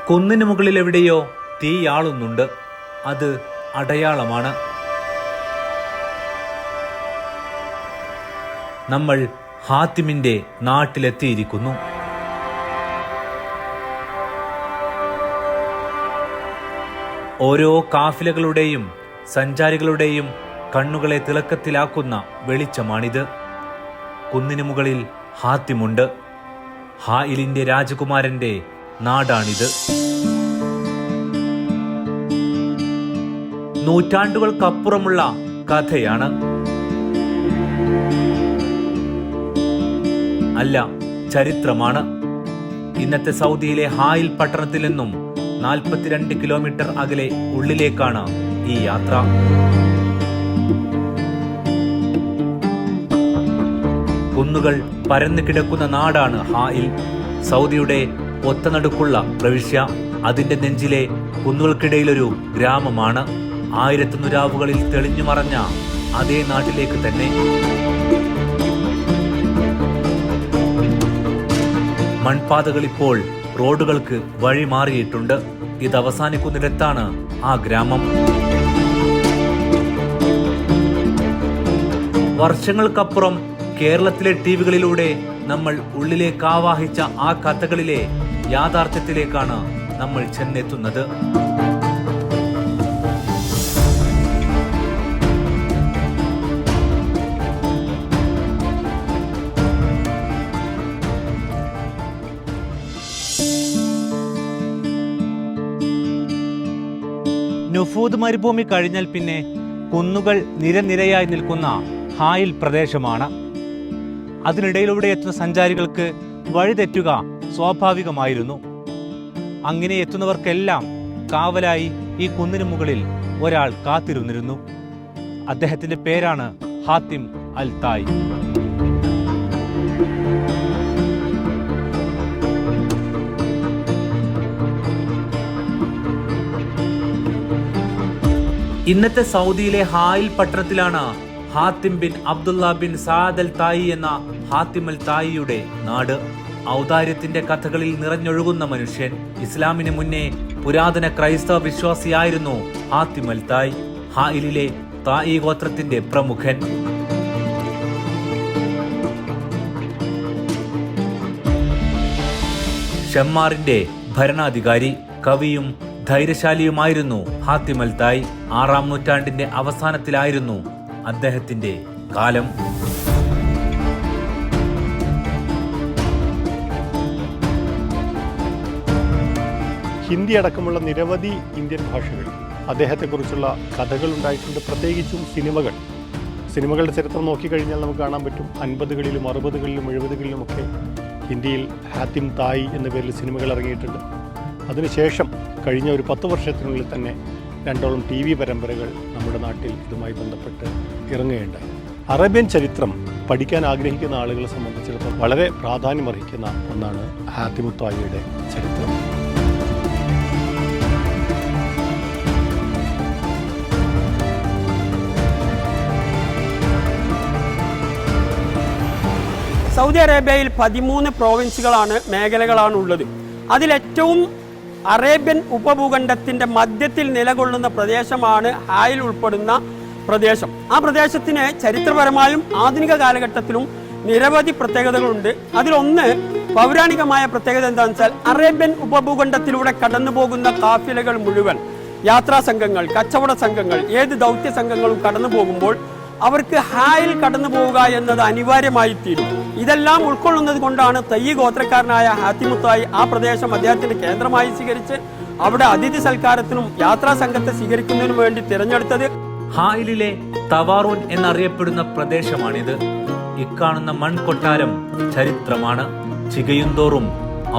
കുന്നിന് മുകളിൽ എവിടെയോ തീയാളുന്നുണ്ട്. അത് അടയാളമാണ്. നമ്മൾ ഹാത്തിമിന്റെ നാട്ടിലെത്തിയിരിക്കുന്നു. ഓരോ കാഫിലകളുടെയും സഞ്ചാരികളുടെയും കണ്ണുകളെ തിളക്കത്തിലാക്കുന്ന വെളിച്ചമാണിത്. കുന്നിന് മുകളിൽ ഹാത്തിമുണ്ട്. ഹായിലിന്റെ രാജകുമാരന്റെ നാടാണിത്. നൂറ്റാണ്ടുകൾക്കപ്പുറമുള്ള കഥയാണ്. അല്ല, ചരിത്രമാണ്. ഇന്നത്തെ സൗദിയിലെ ഹായിൽ പട്ടണത്തിൽ നിന്നും 42 കിലോമീറ്റർ അകലെ ഉള്ളിലേക്കാണ് ഈ യാത്ര. കുന്നുകൾ പരന്നു കിടക്കുന്ന നാടാണ് ഹായിൽ. സൗദിയുടെ ഒത്തനടുക്കുള്ള പ്രവിശ്യ. അതിന്റെ നെഞ്ചിലെ കുന്നുകൾക്കിടയിലൊരു ഗ്രാമമാണ്. 1001 രാവുകളിൽ തെളിഞ്ഞു മറഞ്ഞ അതേ നാട്ടിലേക്ക് തന്നെ. മൺപാതകൾ ഇപ്പോൾ റോഡുകൾക്ക് വഴി മാറിയിട്ടുണ്ട്. ഇത് അവസാനിക്കുന്നിടത്താണ് ആ ഗ്രാമം. വർഷങ്ങൾക്കപ്പുറം കേരളത്തിലെ ടിവികളിലൂടെ നമ്മൾ ഉള്ളിലേക്ക് ആവാഹിച്ച ആ കഥകളിലെ യാഥാർത്ഥ്യത്തിലേക്കാണ് നമ്മൾ ചെന്നെത്തുന്നത്. നുഫൂദ് മരുഭൂമി കഴിഞ്ഞാൽ പിന്നെ കുന്നുകൾ നിരനിരയായി നിൽക്കുന്ന ഹായിൽ പ്രദേശമാണ്. അതിനിടയിലൂടെ എത്തുന്ന സഞ്ചാരികൾക്ക് വഴിതെറ്റുക സ്വാഭാവികമായിരുന്നു. അങ്ങനെ എത്തുന്നവർക്കെല്ലാം കാവലായി ഈ കുന്നിന് മുകളിൽ ഒരാൾ കാത്തിരുന്നിരുന്നു. അദ്ദേഹത്തിന്റെ പേരാണ് ഹാത്തിം അൽ തായി. ഇന്നത്തെ സൗദിയിലെ ഹായിൽ പട്ടണത്തിലാണ് ഹാത്തിം ബിൻ അബ്ദുള്ള ബിൻ സാദ് അൽ തായി എന്ന ഹാത്തിം അൽ തായിയുടെ നാട്. ഔദാര്യത്തിന്റെ കഥകളിൽ നിറഞ്ഞൊഴുകുന്ന മനുഷ്യൻ. ഇസ്ലാമിന് മുന്നേ പുരാതന ക്രൈസ്തവ വിശ്വാസിയായിരുന്നു ഹാത്തിം അൽ തായ്. ഹായിലിലെ തായി ഗോത്രത്തിന്റെ പ്രമുഖൻ. ഷമ്മാറിന്റെ ഭരണാധികാരി, കവിയും ധൈര്യശാലിയുമായിരുന്നു ഹാത്തിം അൽ തായ്. 6-ാം നൂറ്റാണ്ടിന്റെ അവസാനത്തിലായിരുന്നു അദ്ദേഹത്തിന്റെ കാലം. ഹിന്ദി അടക്കമുള്ള നിരവധി ഇന്ത്യൻ ഭാഷകളിൽ അദ്ദേഹത്തെക്കുറിച്ചുള്ള കഥകൾ ഉണ്ടായിട്ടുണ്ട്. പ്രത്യേകിച്ചും സിനിമകളുടെ ചരിത്രം നോക്കിക്കഴിഞ്ഞാൽ നമുക്ക് കാണാൻ പറ്റും. 50കളിലും 60കളിലും 70കളിലുമൊക്കെ ഹിന്ദിയിൽ ഹാത്തിം തായി എന്ന പേരിൽ സിനിമകൾ ഇറങ്ങിയിട്ടുണ്ട്. അതിനുശേഷം കഴിഞ്ഞ ഒരു 10 വർഷത്തിനുള്ളിൽ തന്നെ 2ഓളം TV പരമ്പരകൾ നമ്മുടെ നാട്ടിൽ ഇതുമായി ബന്ധപ്പെട്ട് ഇറങ്ങുകയുണ്ടായി. അറേബ്യൻ ചരിത്രം പഠിക്കാൻ ആഗ്രഹിക്കുന്ന ആളുകളെ സംബന്ധിച്ചിടത്തോളം വളരെ പ്രാധാന്യമർഹിക്കുന്ന ഒന്നാണ് ഹാത്തിം തായിയുടെ ചരിത്രം. സൗദി അറേബ്യയിൽ 13 പ്രോവിൻസുകളാണ്, മേഖലകളാണ് ഉള്ളത്. അതിലേറ്റവും അറേബ്യൻ ഉപഭൂഖണ്ഡത്തിന്റെ മധ്യത്തിൽ നിലകൊള്ളുന്ന പ്രദേശമാണ് ഹായിൽ ഉൾപ്പെടുന്ന പ്രദേശം. ആ പ്രദേശത്തിന് ചരിത്രപരമായും ആധുനിക കാലഘട്ടത്തിലും നിരവധി പ്രത്യേകതകളുണ്ട്. അതിലൊന്ന് പൗരാണികമായ പ്രത്യേകത എന്താണെന്ന് വെച്ചാൽ അറേബ്യൻ ഉപഭൂഖണ്ഡത്തിലൂടെ കടന്നു പോകുന്ന കാഫിലകൾ മുഴുവൻ, യാത്രാ സംഘങ്ങൾ, കച്ചവട സംഘങ്ങൾ, ഏത് ദൗത്യ സംഘങ്ങളും കടന്നു പോകുമ്പോൾ അവർക്ക് ഹായിൽ കടന്നു പോവുക എന്നത് അനിവാര്യമായി തീരും. ഇതെല്ലാം ഉൾക്കൊള്ളുന്നത് കൊണ്ടാണ് തയ്യി ഗോത്രക്കാരനായ ഹാത്തിം തായി ആ പ്രദേശം അദ്ദേഹത്തിന്റെ കേന്ദ്രമായി സ്വീകരിച്ച് അവിടെ അതിഥി സൽക്കാരത്തിനും യാത്രാ സംഘത്തെ സ്വീകരിക്കുന്നതിനും വേണ്ടി തിരഞ്ഞെടുത്തത്. ഹായിലിലെ തവാറൂൻ എന്നറിയപ്പെടുന്ന പ്രദേശമാണിത്. ഇക്കാണുന്ന മൺകൊട്ടാരം ചരിത്രമാണ്. ചികയുന്തോറും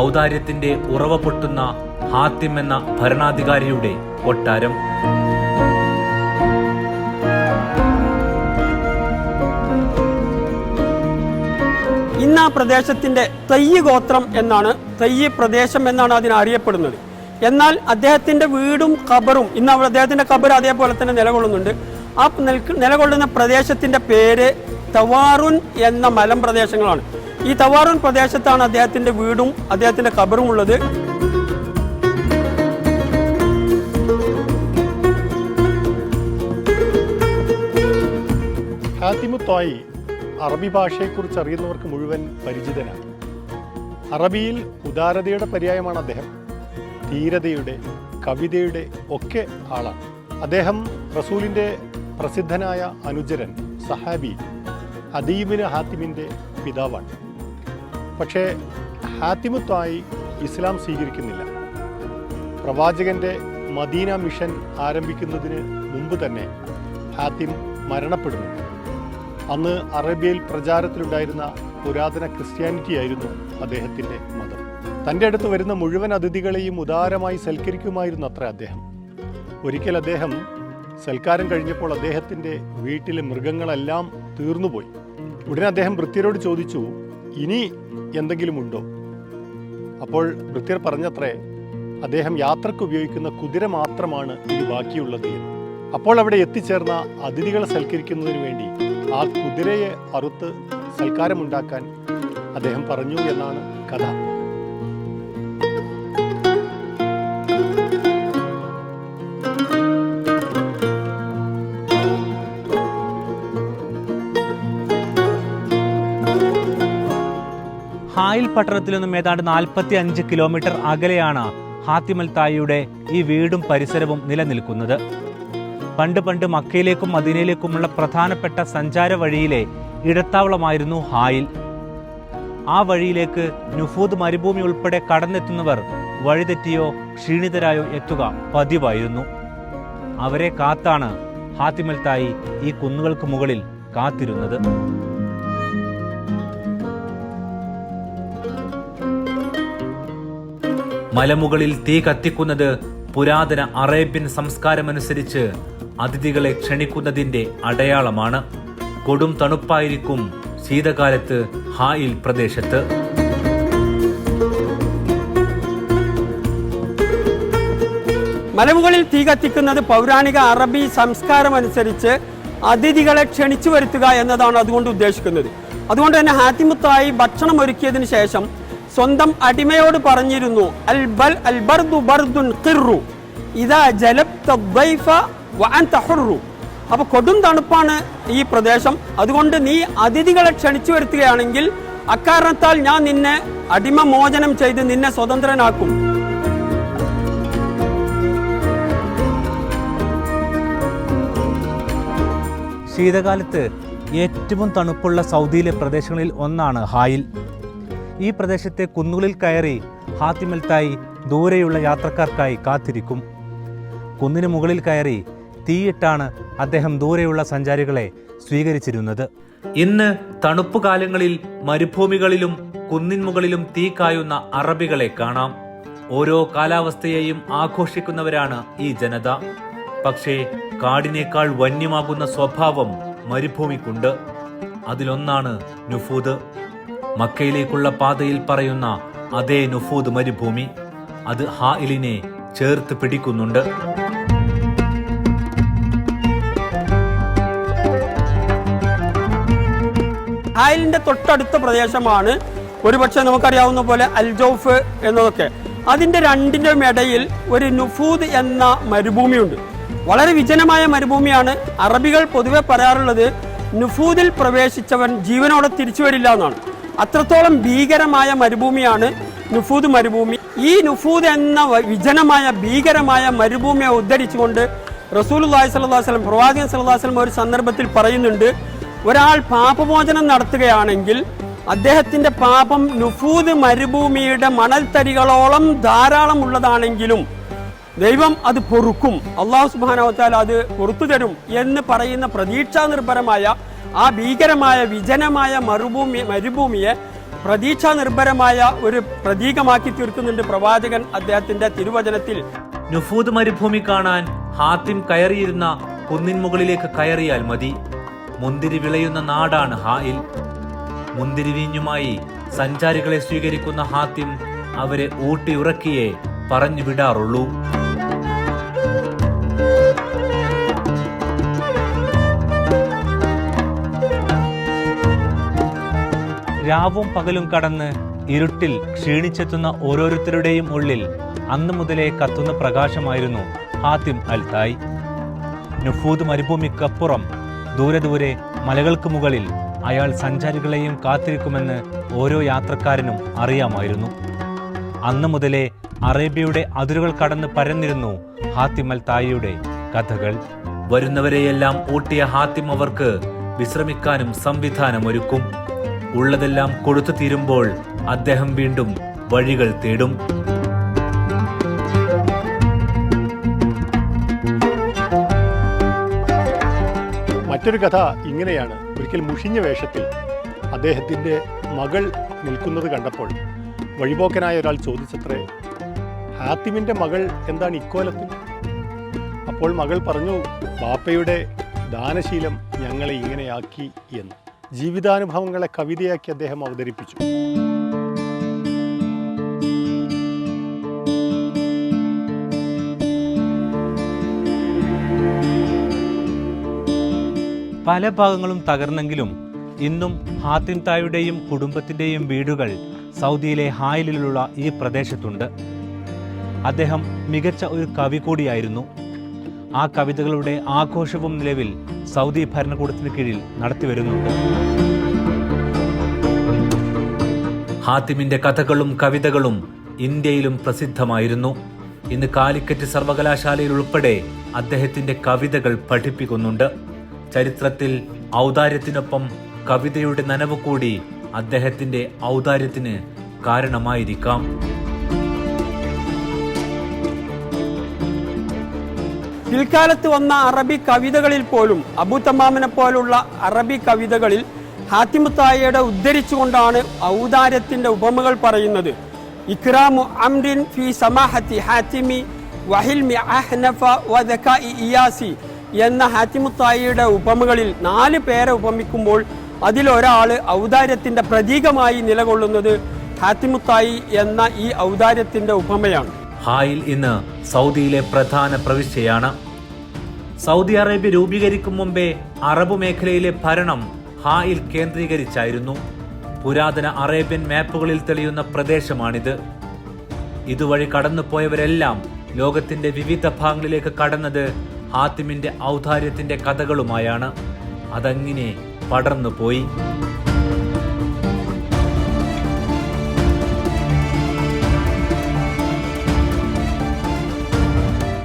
ഔദാര്യത്തിന്റെ ഉറവ പൊട്ടുന്ന ഹാത്തിം എന്ന ഭരണാധികാരിയുടെ കൊട്ടാരം. ഇന്ന് ആ പ്രദേശത്തിന്റെ തയ്യി ഗോത്രം എന്നാണ്, തയ്യി പ്രദേശം എന്നാണ് അതിനറിയപ്പെടുന്നത്. എന്നാൽ അദ്ദേഹത്തിന്റെ വീടും ഖബറും ഇന്ന് അദ്ദേഹത്തിന്റെ ഖബർ അതേപോലെ തന്നെ നിലകൊള്ളുന്നുണ്ട്. ആ നിലകൊള്ളുന്ന പ്രദേശത്തിന്റെ പേര് തവാറുൻ എന്ന മലമ്പ്രദേശങ്ങളാണ്. ഈ തവാറുൻ പ്രദേശത്താണ് അദ്ദേഹത്തിന്റെ വീടും അദ്ദേഹത്തിന്റെ ഖബറും ഉള്ളത്. ഹാത്തിമു ത്വായി അറബി ഭാഷയെക്കുറിച്ച് അറിയുന്നവർക്ക് മുഴുവൻ പരിചിതനാണ്. അറബിയിൽ ഉദാരതയുടെ പര്യായമാണ് അദ്ദേഹം. ധീരതയുടെ, കവിതയുടെ ഒക്കെ ആളാണ് അദ്ദേഹം. റസൂലിൻ്റെ പ്രസിദ്ധനായ അനുചരൻ സഹാബി അദീബിന് ഹാത്തിമിൻ്റെ പിതാവാണ്. പക്ഷേ ഹാത്തിമു ത്വായി ഇസ്ലാം സ്വീകരിക്കുന്നില്ല. പ്രവാചകന്റെ മദീന മിഷൻ ആരംഭിക്കുന്നതിന് മുമ്പ് തന്നെ ഹാത്തിം മരണപ്പെടുന്നു. അന്ന് അറേബ്യയിൽ പ്രചാരത്തിലുണ്ടായിരുന്ന പുരാതന ക്രിസ്ത്യാനിറ്റി ആയിരുന്നു അദ്ദേഹത്തിൻ്റെ മതം. തൻ്റെ അടുത്ത് വരുന്ന മുഴുവൻ അതിഥികളെയും ഉദാരമായി സൽക്കരിക്കുമായിരുന്നു അത്ര അദ്ദേഹം. ഒരിക്കൽ അദ്ദേഹം സൽക്കാരം കഴിഞ്ഞപ്പോൾ അദ്ദേഹത്തിൻ്റെ വീട്ടിലെ മൃഗങ്ങളെല്ലാം തീർന്നുപോയി. ഉടനെ അദ്ദേഹം ഭൃത്യരോട് ചോദിച്ചു, ഇനി എന്തെങ്കിലും ഉണ്ടോ? അപ്പോൾ ഭൃത്യർ പറഞ്ഞത്രേ, അദ്ദേഹം യാത്രയ്ക്ക് ഉപയോഗിക്കുന്ന കുതിര മാത്രമാണ് ഇനി ബാക്കിയുള്ളത് എന്ന്. അപ്പോൾ അവിടെ എത്തിച്ചേർന്ന അതിഥികളെ സൽക്കരിക്കുന്നതിന് വേണ്ടി ആ കുതിരയെ അറുത്ത് സൽക്കാരമുണ്ടാക്കാൻ അദ്ദേഹം പറഞ്ഞു എന്നാണ് കഥ. ഹായിൽ പട്ടണത്തിൽ നിന്നും ഏതാണ്ട് 45 കിലോമീറ്റർ അകലെയാണ് ഹാത്തിം അൽ തായിയുടെ ഈ വീടും പരിസരവും നിലനിൽക്കുന്നത്. പണ്ട് മക്കയിലേക്കും മദീനയിലേക്കുമുള്ള പ്രധാനപ്പെട്ട സഞ്ചാര വഴിയിലെ ഇടത്താവളമായിരുന്നു ഹായിൽ. ആ വഴിയിലേക്ക് നുഫൂദ് മരുഭൂമി ഉൾപ്പെടെ കടന്നെത്തുന്നവർ വഴിതെറ്റിയോ ക്ഷീണിതരായോ എത്തുക പതിവായിരുന്നു. അവരെ കാത്താണ് ഹാത്തിം അൽ തായി ഈ കുന്നുകൾക്ക് മുകളിൽ കാത്തിരുന്നത്. മലമുകളിൽ തീ കത്തിക്കുന്നത് പുരാതന അറേബ്യൻ സംസ്കാരമനുസരിച്ച് അതിഥികളെ ക്ഷണിക്കുന്നതിന്റെ അടയാളമാണ്. കൊടും തണുപ്പായിരിക്കും ശീതകാലത്ത് ഹായിൽ പ്രദേശത്ത്. മലമുകളിൽ തീ കത്തിക്കുന്നത് പൗരാണിക അറബി സംസ്കാരമനുസരിച്ച് അതിഥികളെ ക്ഷണിച്ചു വരുത്തുക എന്നതാണ് അതുകൊണ്ട് ഉദ്ദേശിക്കുന്നത്. അതുകൊണ്ട് തന്നെ ഹാത്തിമു ത്വായി ഭക്ഷണം ഒരുക്കിയതിന് ശേഷം സ്വന്തം അടിമയോട് പറഞ്ഞിരുന്നു, അപ്പൊ കൊടും തണുപ്പാണ് ഈ പ്രദേശം, അതുകൊണ്ട് നീ അതിഥികളെ ക്ഷണിച്ചു വരുത്തുകയാണെങ്കിൽ അക്കാരണത്താൽ ഞാൻ നിന്നെ അടിമ മോചനം ചെയ്ത് നിന്നെ സ്വതന്ത്രനാക്കും. ശീതകാലത്ത് ഏറ്റവും തണുപ്പുള്ള സൗദിയിലെ പ്രദേശങ്ങളിൽ ഒന്നാണ് ഹായിൽ. ഈ പ്രദേശത്തെ കുന്നുകളിൽ കയറി ഹാത്തിം അൽ തായി ദൂരെയുള്ള യാത്രക്കാർക്കായി കാത്തിരിക്കും. കുന്നിന് മുകളിൽ കയറി തീയിട്ടാണ് അദ്ദേഹം ദൂരെയുള്ള സഞ്ചാരികളെ സ്വീകരിച്ചിരുന്നത്. ഇന്ന് തണുപ്പ് കാലങ്ങളിൽ മരുഭൂമികളിലും കുന്നിൻ മുകളിലും തീ കായുന്ന അറബികളെ കാണാം. ഓരോ കാലാവസ്ഥയെയും ആഘോഷിക്കുന്നവരാണ് ഈ ജനത. പക്ഷേ കാടിനേക്കാൾ വന്യമാകുന്ന സ്വഭാവം മരുഭൂമിക്കുണ്ട്. അതിലൊന്നാണ് നുഫൂദ്. മക്കയിലേക്കുള്ള പാതയിൽ പറയുന്ന അതേ നുഫൂദ് മരുഭൂമി അത് ഹായിലിനെ ചേർത്ത് പിടിക്കുന്നുണ്ട്. ഹായിലിന്റെ തൊട്ടടുത്ത പ്രദേശമാണ് ഒരുപക്ഷെ നമുക്കറിയാവുന്ന പോലെ അൽ ജൗഫ് എന്നതൊക്കെ. അതിന്റെ രണ്ടിന്റെയും ഇടയിൽ ഒരു നുഫൂദ് എന്ന മരുഭൂമിയുണ്ട്. വളരെ വിജനമായ മരുഭൂമിയാണ്. അറബികൾ പൊതുവെ പറയാറുള്ളത് നുഫൂദിൽ പ്രവേശിച്ചവൻ ജീവനോടെ തിരിച്ചു വരില്ല എന്നാണ്. അത്രത്തോളം ഭീകരമായ മരുഭൂമിയാണ് നുഫൂദ് മരുഭൂമി. ഈ നുഫൂദ് എന്ന വിജനമായ ഭീകരമായ മരുഭൂമിയെ ഉദ്ധരിച്ചുകൊണ്ട് റസൂലുള്ളാഹി സ്വല്ലല്ലാഹു അലൈഹി വസല്ലം പ്രവാചകൻ സ്വല്ലല്ലാഹു അലൈഹി വസല്ലം ഒരു സന്ദർഭത്തിൽ പറയുന്നുണ്ട്, ഒരാൾ പാപമോചനം നടത്തുകയാണെങ്കിൽ അദ്ദേഹത്തിന്റെ പാപം നുഫൂദ് മരുഭൂമിയുടെ മണൽത്തരികളോളം ധാരാളം ഉള്ളതാണെങ്കിലും ദൈവം അത് പൊറുക്കും, അല്ലാഹു സുബ്ഹാനഹു വ തആല അത് പൊറുത്തു തരും എന്ന് പറയുന്ന പ്രതീക്ഷാ നിർഭരമായ ആ ഭീകരമായ വിജനമായ മരുഭൂമിയെ പ്രതീക്ഷാ നിർഭരമായ ഒരു പ്രതീകമാക്കി തീർക്കുന്നുണ്ട് പ്രവാചകൻ അദ്ദേഹത്തിന്റെ തിരുവചനത്തിൽ. നുഫൂദ് മരുഭൂമി കാണാൻ ഹാത്തിം കയറിയിരുന്ന കുന്നിൻ മുകളിലേക്ക് കയറിയാൽ മതി. മുന്തിരി വിളയുന്ന നാടാണ് ഹായിൽ. മുന്തിരി വീഞ്ഞുമായി സഞ്ചാരികളെ സ്വീകരിക്കുന്ന ഹാത്തിം അവരെ ഊട്ടിയുറക്കിയേ പറഞ്ഞു വിടാറുള്ളൂ. രാവും പകലും കടന്ന് ഇരുട്ടിൽ ക്ഷീണിച്ചെത്തുന്ന ഓരോരുത്തരുടെയും ഉള്ളിൽ അന്നു മുതലേ കത്തുന്ന പ്രകാശമായിരുന്നു ഹാത്തിം അൽ തായി. നുഫൂദ് മരുഭൂമിക്കപ്പുറം ദൂരെ ദൂരെ മലകൾക്ക് മുകളിൽ അയാൾ സഞ്ചാരികളെയും കാത്തിരിക്കുമെന്ന് ഓരോ യാത്രക്കാരനും അറിയാമായിരുന്നു. അന്നു മുതലേ അറേബ്യയുടെ അതിരുകൾ കടന്ന് പരന്നിരുന്നു ഹാത്തിം അൽ തായിയുടെ കഥകൾ. വരുന്നവരെയെല്ലാം ഊട്ടിയ ഹാത്തിം അവർക്ക് വിശ്രമിക്കാനും സംവിധാനമൊരുക്കും. ഉള്ളതെല്ലാം കൊടുത്തു തീരുമ്പോൾ അദ്ദേഹം വീണ്ടും വഴികൾ തേടും. മറ്റൊരു കഥ ഇങ്ങനെയാണ്. ഒരിക്കൽ മുഷിഞ്ഞ വേഷത്തിൽ അദ്ദേഹത്തിൻ്റെ മകൾ നിൽക്കുന്നത് കണ്ടപ്പോൾ വഴിപോക്കനായ ഒരാൾ ചോദിച്ചത്രേ, ഹാത്തിമിൻ്റെ മകൾ എന്താണ് ഇക്കോലത്തിൽ? അപ്പോൾ മകൾ പറഞ്ഞു, ബാപ്പയുടെ ദാനശീലം ഞങ്ങളെ ഇങ്ങനെയാക്കി എന്ന്. ജീവിതാനുഭവങ്ങളെ കവിതയാക്കി അദ്ദേഹം അവതരിപ്പിച്ചു. പല ഭാഗങ്ങളും തകർന്നെങ്കിലും ഇന്നും ഹാത്തിം തായിയുടെയും കുടുംബത്തിൻ്റെയും വീടുകൾ സൗദിയിലെ ഹായിലിലുള്ള ഈ പ്രദേശത്തുണ്ട്. അദ്ദേഹം മികച്ച ഒരു കവി കൂടിയായിരുന്നു. ആ കവിതകളുടെ ആഘോഷവും നിലവിൽ സൗദി ഭരണകൂടത്തിന് കീഴിൽ നടത്തിവരുന്നുണ്ട്. ഹാത്തിമിന്റെ കഥകളും കവിതകളും ഇന്ത്യയിലും പ്രസിദ്ധമായിരുന്നു. ഇന്ന് കാലിക്കറ്റ് സർവകലാശാലയിൽ ഉൾപ്പെടെ അദ്ദേഹത്തിന്റെ കവിതകൾ പഠിപ്പിക്കുന്നുണ്ട്. ചരിത്രത്തിൽ ഔദാര്യത്തിനൊപ്പം കവിതയുടെ നനവ് കൂടി അദ്ദേഹത്തിന്റെ ഔദാര്യത്തിന് കാരണമായിരിക്കാം. പിൽക്കാലത്ത് വന്ന അറബി കവിതകളിൽ പോലും അബൂ തമാമിനെ പോലുള്ള അറബി കവിതകളിൽ ഹാത്തിം തായിയുടെ ഉദ്ധരിച്ചുകൊണ്ടാണ് ഔദാര്യത്തിന്റെ ഉപമകൾ പറയുന്നത്. ഇക്റാമു അംരിൻ ഫി സമാഹത്തി ഹാത്തിമി വഹിൽമി അഹ്നഫ വദകാഇ ഇയാസി എന്ന ഹാത്തിം തായിയുടെ ഉപമകളിൽ 4 പേരെ ഉപമിക്കുമ്പോൾ അതിലൊരാൾ ഔദാര്യത്തിന്റെ പ്രതീകമായി നിലകൊള്ളുന്നത് ഹാത്തിം തായി എന്ന ഈ ഔദാര്യത്തിന്റെ ഉപമയാണ്. ഹായിൽ ഇന്ന് സൗദിയിലെ പ്രധാന പ്രവിശ്യയാണ്. സൗദി അറേബ്യ രൂപീകരിക്കും മുമ്പേ അറബ് മേഖലയിലെ ഭരണം ഹായിൽ കേന്ദ്രീകരിച്ചായിരുന്നു. പുരാതന അറേബ്യൻ മാപ്പുകളിൽ തെളിയുന്ന പ്രദേശമാണിത്. ഇതുവഴി കടന്നുപോയവരെല്ലാം ലോകത്തിന്റെ വിവിധ ഭാഗങ്ങളിലേക്ക് കടന്നത് ഹാത്തിമിന്റെ ഔദാര്യത്തിന്റെ കഥകളുമായാണ്. അതങ്ങനെ പടർന്നുപോയി.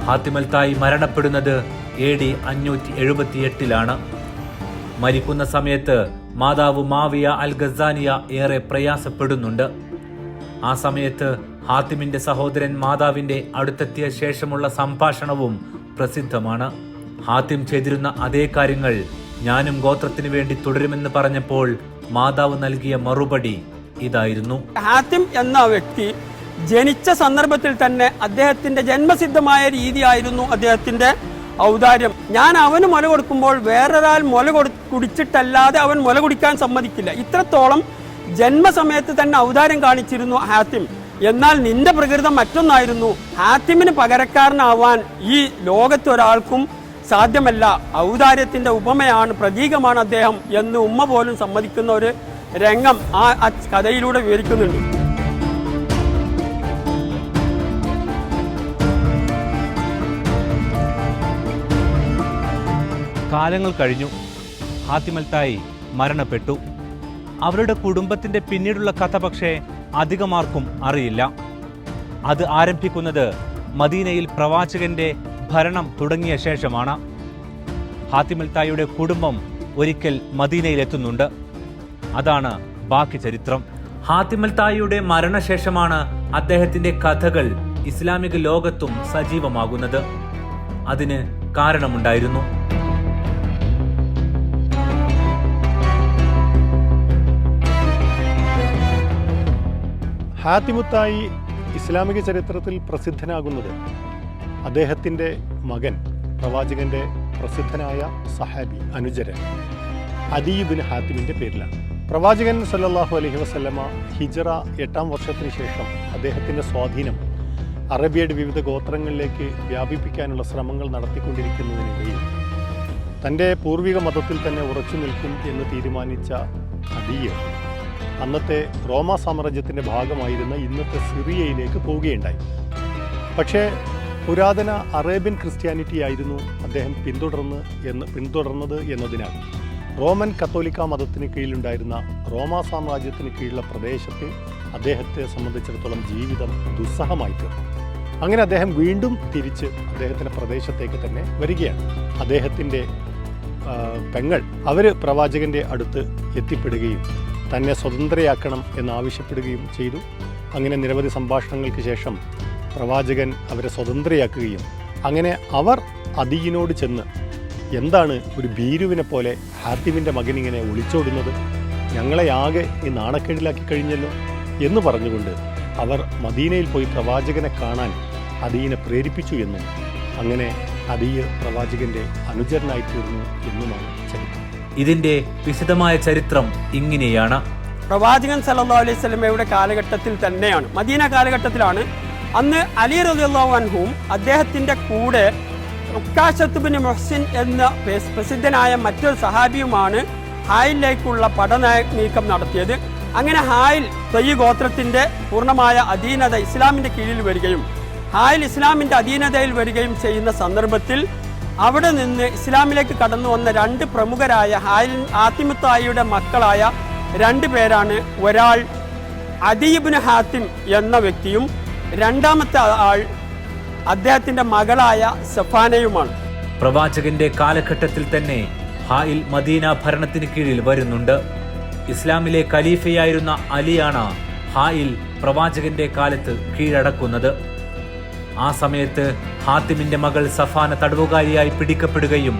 ഹാത്തിം അൽ തായി മരണപ്പെടുന്നത് AD 578 മരിക്കുന്ന സമയത്ത് മാതാവ് മാവിയ അൽ ഗസാനിയ ഏറെ പ്രയാസപ്പെടുന്നുണ്ട്. ആ സമയത്ത് ഹാത്തിമിന്റെ സഹോദരൻ മാതാവിന്റെ അടുത്തെത്തിയ ശേഷമുള്ള സംഭാഷണവും പ്രസിദ്ധമാണ്. ഹാത്തിം ചെയ്തിരുന്ന അതേ കാര്യങ്ങൾ ഞാനും ഗോത്രത്തിന് വേണ്ടി തുടരുമെന്ന് പറഞ്ഞപ്പോൾ മാതാവ് നൽകിയ മറുപടി ഇതായിരുന്നു. ഹാത്തിം എന്ന വ്യക്തി ജനിച്ച സന്ദർഭത്തിൽ തന്നെ അദ്ദേഹത്തിന്റെ ജന്മസിദ്ധമായ രീതിയായിരുന്നു അദ്ദേഹത്തിന്റെ ഔദാര്യം. ഞാൻ അവന് മുല കൊടുക്കുമ്പോൾ വേറൊരാൾ മുല കുടിച്ചിട്ടല്ലാതെ അവൻ മുല കുടിക്കാൻ സമ്മതിക്കില്ല. ഇത്രത്തോളം ജന്മസമയത്ത് തന്നെ ഔദാര്യം കാണിച്ചിരുന്നു ഹാത്തിം. എന്നാൽ നിന്റെ പ്രകൃതം മറ്റൊന്നായിരുന്നു. ഹാത്തിമിന് പകരക്കാരനാവാൻ ഈ ലോകത്തൊരാൾക്കും സാധ്യമല്ല. ഔദാര്യത്തിന്റെ ഉപമയാണ്, പ്രതീകമാണ് അദ്ദേഹം എന്ന് ഉമ്മ പോലും സമ്മതിക്കുന്ന ഒരു രംഗം ആ കഥയിലൂടെ വിവരിക്കുന്നുണ്ട്. കാലങ്ങൾ കഴിഞ്ഞു. ഹാത്തിം അൽ തായി മരണപ്പെട്ടു. അവരുടെ കുടുംബത്തിന്റെ പിന്നീടുള്ള കഥ പക്ഷേ അധികമാർക്കും അറിയില്ല. അത് ആരംഭിക്കുന്നത് മദീനയിൽ പ്രവാചകന്റെ ഭരണം തുടങ്ങിയ ശേഷമാണ്. ഹാത്തിം അൽ തായിയുടെ കുടുംബം ഒരിക്കൽ മദീനയിലെത്തുന്നുണ്ട്. അതാണ് ബാക്കി ചരിത്രം. ഹാത്തിം അൽ തായിയുടെ മരണശേഷമാണ് അദ്ദേഹത്തിന്റെ കഥകൾ ഇസ്ലാമിക ലോകത്തും സജീവമാകുന്നത്. അതിന് കാരണമുണ്ടായിരുന്നു. ഹാത്തിം തായി ഇസ്ലാമിക ചരിത്രത്തിൽ പ്രസിദ്ധനാകുന്നത് അദ്ദേഹത്തിൻ്റെ മകൻ, പ്രവാചകന്റെ പ്രസിദ്ധനായ സഹാബി അനുചരൻ അദീ ഇബ്നു ഹാത്തിമിൻ്റെ പേരിലാണ്. പ്രവാചകൻ സല്ലല്ലാഹു അലൈഹി വസല്ലമ ഹിജ്റ 8-ാം വർഷത്തിന് ശേഷം അദ്ദേഹത്തിൻ്റെ സ്വാധീനം അറേബ്യയുടെ വിവിധ ഗോത്രങ്ങളിലേക്ക് വ്യാപിപ്പിക്കാനുള്ള ശ്രമങ്ങൾ നടത്തിക്കൊണ്ടിരിക്കുന്നതിനിടയിൽ തൻ്റെ പൂർവിക മതത്തിൽ തന്നെ ഉറച്ചു നിൽക്കും എന്ന് തീരുമാനിച്ച അദീ അന്നത്തെ റോമാ സാമ്രാജ്യത്തിൻ്റെ ഭാഗമായിരുന്ന ഇന്നത്തെ സിറിയയിലേക്ക് പോവുകയുണ്ടായി. പക്ഷേ പുരാതന അറേബ്യൻ ക്രിസ്ത്യാനിറ്റി ആയിരുന്നു അദ്ദേഹം പിന്തുടർന്നത് എന്നതിനാൽ റോമൻ കത്തോലിക്ക മതത്തിന് കീഴിലുണ്ടായിരുന്ന റോമാ സാമ്രാജ്യത്തിന് കീഴിലുള്ള പ്രദേശത്ത് അദ്ദേഹത്തെ സംബന്ധിച്ചിടത്തോളം ജീവിതം ദുസ്സഹമായി തീർന്നു. അങ്ങനെ അദ്ദേഹം വീണ്ടും തിരിച്ച് അദ്ദേഹത്തിൻ്റെ പ്രദേശത്തേക്ക് തന്നെ വരികയാണ്. അദ്ദേഹത്തിൻ്റെ പെങ്ങൾ അവർ പ്രവാചകൻ്റെ അടുത്ത് എത്തിപ്പെടുകയും തന്നെ സ്വതന്ത്രയാക്കണം എന്നാവശ്യപ്പെടുകയും ചെയ്തു. അങ്ങനെ നിരവധി സംഭാഷണങ്ങൾക്ക് ശേഷം പ്രവാചകൻ അവരെ സ്വതന്ത്രയാക്കുകയും അങ്ങനെ അവർ അദീയിനോട് ചെന്ന്, എന്താണ് ഒരു ഭീരുവിനെ പോലെ ഹാത്തിമിൻ്റെ മകൻ ഇങ്ങനെ ഒളിച്ചോടുന്നത്, ഞങ്ങളെ ആകെ ഈ നാണക്കേടിലാക്കി കഴിഞ്ഞല്ലോ എന്ന് പറഞ്ഞുകൊണ്ട് അവർ മദീനയിൽ പോയി പ്രവാചകനെ കാണാൻ അദീനെ പ്രേരിപ്പിച്ചു എന്നും അങ്ങനെ അദീയ് പ്രവാചകന്റെ അനുചരനായി തീർന്നു എന്നുമാണ് ചരിത്രം. ഇതിന്റെ വിശദമായ ചരിത്രം ഇങ്ങനെയാണ്. പ്രവാചകൻ സല്ലല്ലാഹു അലൈഹി വസല്ലമയുടെ കാലഘട്ടത്തിൽ തന്നെയാണ്, മദീന കാലഘട്ടത്തിലാണ്. അന്ന് അലി റളിയല്ലാഹു അൻഹുവും അദ്ദേഹത്തിന്റെ കൂടെ ഉക്കാശത്ത് ബിൻ മുഹ്സിൻ എന്ന പ്രസിദ്ധനായ മറ്റൊരു സഹാബിയുമാണ് ഹായിലേക്കുള്ള നീക്കം നടത്തിയത്. അങ്ങനെ ഹായിൽ തയ്യ് ഗോത്രത്തിന്റെ പൂർണ്ണമായ അധീനത ഇസ്ലാമിന്റെ കീഴിൽ വരികയും ഹായിൽ ഇസ്ലാമിന്റെ അധീനതയിൽ വരികയും ചെയ്യുന്ന സന്ദർഭത്തിൽ അവിടെ നിന്ന് ഇസ്ലാമിലേക്ക് കടന്നു വന്ന രണ്ട് പ്രമുഖരായ ഹാത്തിം തായിയുടെ മക്കളായ രണ്ടു പേരാണ്. ഒരാൾ അദി ഇബ്നു ഹാത്തിം എന്ന വ്യക്തിയും രണ്ടാമത്തെ ആൾ അദ്ദേഹത്തിന്റെ മകളായ സഫാനയുമാണ്. പ്രവാചകന്റെ കാലഘട്ടത്തിൽ തന്നെ ഹായിൽ മദീന ഭരണത്തിന് കീഴിൽ വരുന്നുണ്ട്. ഇസ്ലാമിലെ ഖലീഫയായിരുന്ന അലിയാണ് ഹായിൽ പ്രവാചകന്റെ കാലത്ത് കീഴടക്കുന്നത്. ആ സമയത്ത് ഹാത്തിമിന്റെ മകൾ സഫാന തടവുകാരിയായി പിടിക്കപ്പെടുകയും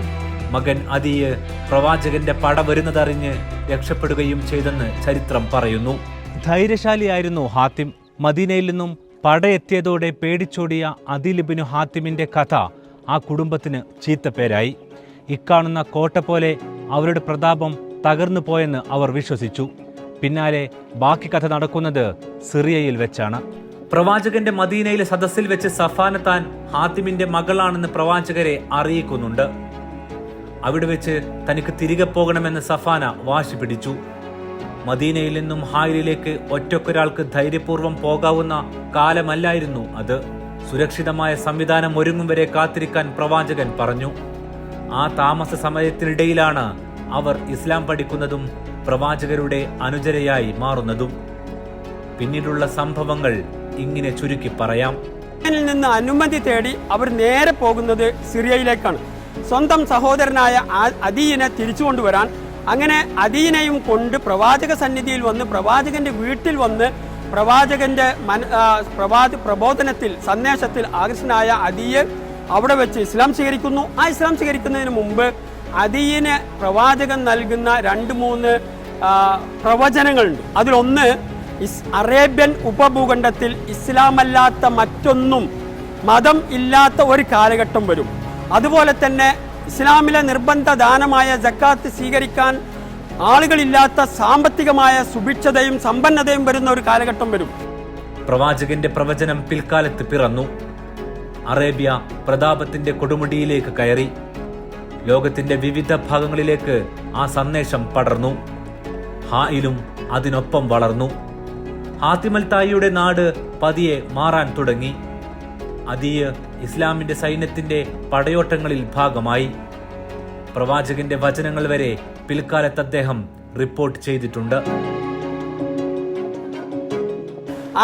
മകൻ അദിയ് പ്രവാചകന്റെ പട വരുന്നതറിഞ്ഞ് രക്ഷപ്പെടുകയും ചെയ്തെന്ന് ചരിത്രം പറയുന്നു. ധൈര്യശാലിയായിരുന്നു ഹാത്തിം. മദീനയിൽ നിന്നും പടയെത്തിയതോടെ പേടിച്ചോടിയ അദീൽ ഇബ്നു ഹാത്തിമിന്റെ കഥ ആ കുടുംബത്തിന് ചീത്തപ്പേരായി. ഇക്കാണുന്ന കോട്ട പോലെ അവരുടെ പ്രതാപം തകർന്നു പോയെന്ന് അവർ വിശ്വസിച്ചു. പിന്നാലെ ബാക്കി കഥ നടക്കുന്നത് സിറിയയിൽ വെച്ചാണ്. പ്രവാചകന്റെ മദീനയിലെ സദസ്സിൽ വെച്ച് സഫാന താൻ ഹാത്തിമിന്റെ മകളാണെന്ന് പ്രവാചകരെ അറിയിക്കുന്നുണ്ട്. അവിടെ വെച്ച് തനിക്ക് തിരികെ പോകണമെന്ന് സഫാന വാശി പിടിച്ചു. മദീനയിൽ നിന്നും ഹായിലിലേക്ക് ഒറ്റക്കൊരാൾക്ക് ധൈര്യപൂർവ്വം പോകാവുന്ന കാലമല്ലായിരുന്നു അത്. സുരക്ഷിതമായ സംവിധാനം ഒരുങ്ങും വരെ കാത്തിരിക്കാൻ പ്രവാചകൻ പറഞ്ഞു. ആ താമസ സമയത്തിനിടയിലാണ് അവർ ഇസ്ലാം പഠിക്കുന്നതും പ്രവാചകരുടെ അനുചരയായി മാറുന്നതും. പിന്നീടുള്ള സംഭവങ്ങൾ ഇങ്ങനെ ചുരുക്കി പറയാം. നിന്ന് അനുമതി തേടി അവർ നേരെ പോകുന്നത് സിറിയയിലേക്കാണ്, സ്വന്തം സഹോദരനായ അദീനെ തിരിച്ചു കൊണ്ടുവരാൻ. അങ്ങനെ അദീനെയും കൊണ്ട് പ്രവാചക സന്നിധിയിൽ വന്ന് പ്രവാചകന്റെ വീട്ടിൽ വന്ന് പ്രവാചകന്റെ പ്രബോധനത്തിൽ സന്ദേശത്തിൽ ആകർഷനായ അദീയെ അവിടെ വെച്ച് ഇസ്ലാം സ്വീകരിക്കുന്നു. ആ ഇസ്ലാം സ്വീകരിക്കുന്നതിന് മുമ്പ് അദീന് പ്രവാചകൻ നൽകുന്ന 2-3 പ്രവചനങ്ങളുണ്ട്. അതിലൊന്ന്, അറേബ്യൻ ഉപഭൂഖണ്ഡത്തിൽ ഇസ്ലാമല്ലാത്ത മറ്റൊന്നും മതം ഇല്ലാത്ത ഒരു കാലഘട്ടം വരും. അതുപോലെ തന്നെ ഇസ്ലാമിലെ നിർബന്ധ ദാനമായ സക്കാത്ത് സ്വീകരിക്കാൻ ആളുകളില്ലാത്ത സാമ്പത്തികമായ സുഭിക്ഷതയും സമ്പന്നതയും വരുന്ന ഒരു കാലഘട്ടം വരും. പ്രവാചകന്റെ പ്രവചനം പിൽക്കാലത്ത് പിറന്നു. അറേബ്യ പ്രതാപത്തിന്റെ കൊടുമുടിയിലേക്ക് കയറി. ലോകത്തിന്റെ വിവിധ ഭാഗങ്ങളിലേക്ക് ആ സന്ദേശം പടർന്നു. ഹായിലും അതിനൊപ്പം വളർന്നു. ഹാത്തിമൽ തായിയുടെ നാട് പതിയെ മാറാൻ തുടങ്ങി. അദിയ് ഇസ്ലാമിന്റെ സൈന്യത്തിന്റെ പടയോട്ടങ്ങളിൽ ഭാഗമായി. പ്രവാചകന്റെ വചനങ്ങൾ വരെ പിൽക്കാലത്ത് അദ്ദേഹം റിപ്പോർട്ട് ചെയ്തിട്ടുണ്ട്.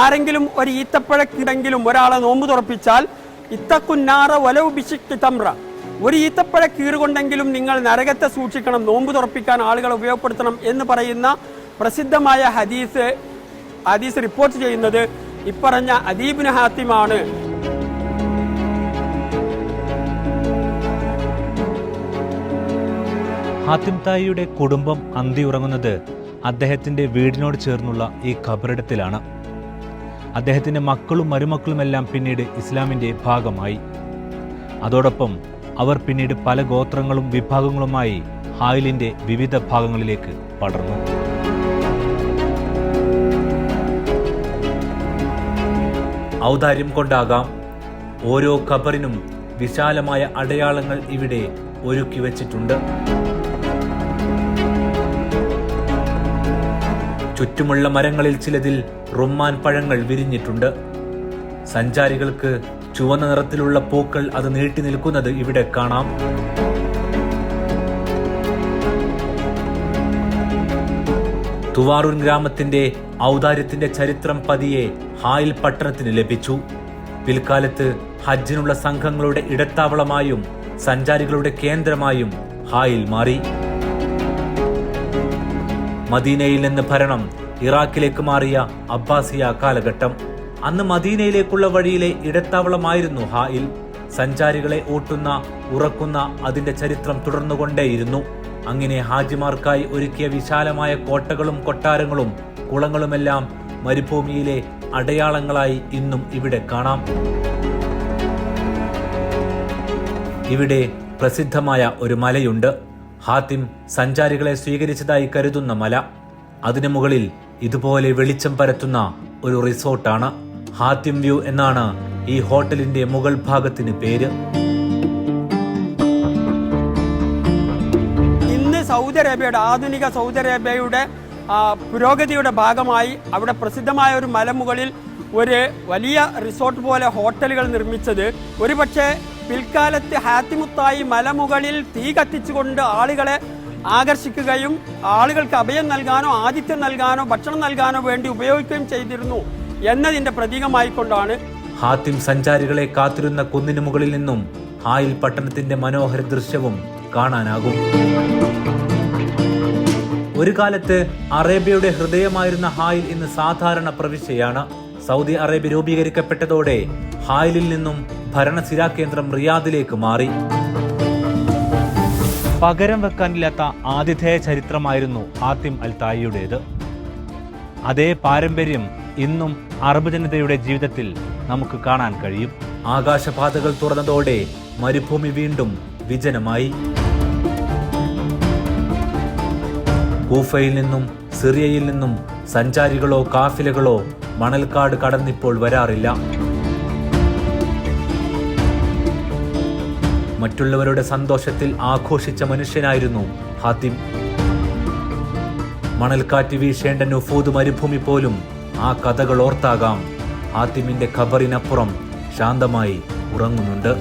ആരെങ്കിലും ഒരു ഈത്തപ്പഴക്കിടെങ്കിലും ഒരാളെ നോമ്പ് തുറപ്പിച്ചാൽ ഇത്തക്കുന്നാറ വലൗ ബിശിഖ്ഖി തംറ, ഒരു ഈത്തപ്പഴ കീറുകൊണ്ടെങ്കിലും നിങ്ങൾ നരകത്തെ സൂക്ഷിക്കണം, നോമ്പ് തുറപ്പിക്കാൻ ആളുകളെ ഉപയോഗപ്പെടുത്തണം എന്ന് പറയുന്ന പ്രസിദ്ധമായ ഹദീസ് റിപ്പോർട്ട് ചെയ്യുന്നത് ഇപ്പറഞ്ഞ അദീ ഇബ്നു ഹാത്തിമാണ്. ഹാത്തിം തായിയുടെ കുടുംബം അന്തിയുറങ്ങുന്നത് അദ്ദേഹത്തിന്റെ വീടിനോട് ചേർന്നുള്ള ഈ ഖബറിടത്തിലാണ്. അദ്ദേഹത്തിന്റെ മക്കളും മരുമക്കളുമെല്ലാം പിന്നീട് ഇസ്ലാമിന്റെ ഭാഗമായി. അതോടൊപ്പം അവർ പിന്നീട് പല ഗോത്രങ്ങളും വിഭാഗങ്ങളുമായി ഹായിലിന്റെ വിവിധ ഭാഗങ്ങളിലേക്ക് പടർന്നു. ഔദാര്യം കൊണ്ടാകാം ഓരോ ഖബറിനും വിശാലമായ അടയാളങ്ങൾ ഇവിടെ ഒരുക്കി വച്ചിട്ടുണ്ട്. ചുറ്റുമുള്ള മരങ്ങളിൽ ചിലതിൽ റുമ്മാൻ പഴങ്ങൾ വിരിഞ്ഞിട്ടുണ്ട്. സഞ്ചാരികൾക്ക് ചുവന്ന നിറത്തിലുള്ള പൂക്കൾ അത് നീട്ടി നിൽക്കുന്നത് ഇവിടെ കാണാം. തുവാറൂൻ ഗ്രാമത്തിന്റെ ഔദാര്യത്തിന്റെ ചരിത്രം പതിയെ ഹായിൽ പട്ടണത്തിന് ലഭിച്ചു. പിൽക്കാലത്ത് ഹജ്ജിനുള്ള സംഘങ്ങളുടെ ഇടത്താവളമായും സഞ്ചാരികളുടെ കേന്ദ്രമായും ഹായിൽ മാറി. മദീനയിൽ നിന്ന് ഭരണം ഇറാഖിലേക്ക് മാറിയ അബ്ബാസിയ കാലഘട്ടം. അന്ന് മദീനയിലേക്കുള്ള വഴിയിലെ ഇടത്താവളമായിരുന്നു ഹായിൽ. സഞ്ചാരികളെ ഊട്ടുന്ന ഉറക്കുന്ന അതിന്റെ ചരിത്രം തുടർന്നുകൊണ്ടേയിരുന്നു. അങ്ങനെ ഹാജിമാർക്കായി ഒരുക്കിയ വിശാലമായ കോട്ടകളും കൊട്ടാരങ്ങളും കുളങ്ങളുമെല്ലാം മരുഭൂമിയിലെ അടയാളങ്ങളായി ഇന്നും ഇവിടെ കാണാം. ഇവിടെ പ്രസിദ്ധമായ ഒരു മലയുണ്ട്. ഹാത്തിം സഞ്ചാരികളെ സ്വീകരിച്ചതായി കരുതുന്ന മല. അതിനു മുകളിൽ ഇതുപോലെ വെളിച്ചം പരത്തുന്ന ഒരു റിസോർട്ടാണ്. ഹാത്തിം വ്യൂ എന്നാണ് ഈ ഹോട്ടലിന്റെ മുകൾ ഭാഗത്തിന് പേര്. ഇന്ന് സൗദി അറേബ്യയുടെ ആധുനിക സൗദി അറേബ്യയുടെ പുരോഗതിയുടെ ഭാഗമായി അവിടെ പ്രസിദ്ധമായ ഒരു മലമുകളിൽ ഒരു വലിയ റിസോർട്ട് പോലെ ഹോട്ടലുകൾ നിർമ്മിച്ചത് ഒരുപക്ഷെ പിൽക്കാലത്ത് ഹാത്തിമുത്തായി മലമുകളിൽ തീ കത്തിച്ചുകൊണ്ട് ആളുകളെ ആകർഷിക്കുകയും ആളുകൾക്ക് അഭയം നൽകാനോ ആതിഥ്യം നൽകാനോ ഭക്ഷണം നൽകാനോ വേണ്ടി ഉപയോഗിക്കുകയും ചെയ്തിരുന്നു എന്നതിന്റെ പ്രതീകമായിക്കൊണ്ടാണ് ഹാത്തിം സഞ്ചാരികളെ കാത്തിരുന്ന കുന്നിനു മുകളിൽ നിന്നും ഹായിൽ പട്ടണത്തിന്റെ മനോഹര ദൃശ്യവും കാണാനാകും. ഒരു കാലത്ത് അറേബ്യയുടെ ഹൃദയമായിരുന്ന ഹായിൽ ഇന്ന് സാധാരണ പ്രവിശ്യയാണ്. സൗദി അറേബ്യ രൂപീകരിക്കപ്പെട്ടതോടെ ഹായിലിൽ നിന്നും ഭരണസിരാകേന്ദ്രം റിയാദിലേക്ക് മാറി. പകരം വെക്കാനില്ലാത്ത ആതിഥേയ ചരിത്രമായിരുന്നു ഹാത്തിം അൽ തായിയുടേത്. അതേ പാരമ്പര്യം ഇന്നും അറബ് ജനതയുടെ ജീവിതത്തിൽ നമുക്ക് കാണാൻ കഴിയും. ആകാശപാതകൾ തുറന്നതോടെ മരുഭൂമി വീണ്ടും വിജനമായി. കൂഫയിൽ നിന്നും സിറിയയിൽ നിന്നും സഞ്ചാരികളോ കാഫിലകളോ മണൽക്കാട് കടന്നിപ്പോൾ വരാറില്ല. മറ്റുള്ളവരുടെ സന്തോഷത്തിൽ ആഘോഷിച്ച മനുഷ്യനായിരുന്നു ഹാത്തിം. മണൽക്കാറ്റ് വീശേണ്ട നുഫൂദ് മരുഭൂമി പോലും ആ കഥകൾ ഓർത്താകാം ഹാത്തിമിന്റെ ഖബറിനപ്പുറം ശാന്തമായി ഉറങ്ങുന്നുണ്ട്.